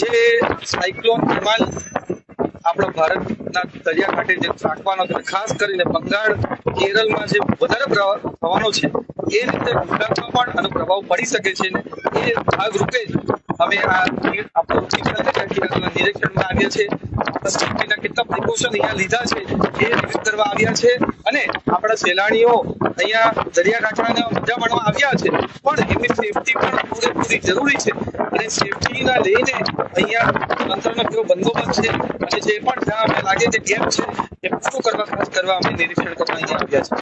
જે સાયક્લોન કમાલ આપણા ભારતના દરિયાકાંઠે જે ત્રાટવાનો છે, ખાસ કરીને બંગાળ કેરળમાં જે વધારે થવાનો છે, એ રીતે ગુજરાતમાં પણ આનો પ્રભાવ પડી શકે છે. એ ભાગરૂપે અમે આપણું નિરીક્ષણમાં આવ્યા છે. સેફ્ટીના કેટલા પ્રિકોશન અહીંયા લીધા છે એ રિવ્યુ કરવા આવ્યા છે. અને આપણા સહેલાણીઓ અહીંયા દરિયાકાંઠાને મજા માણવા આવ્યા છે, પણ એમની સેફટી પણ પૂરેપૂરી જરૂરી છે. અને સેફટીના લઈને અહીંયા તંત્રનો કેવો બંદોબસ્ત છે અને જે પણ જ્યાં અમને લાગે છે ગેપ છે એ પૂરું કરવા ખાસ કરવા અમે નિરીક્ષણ કરવા અહીંયા આવ્યા છે.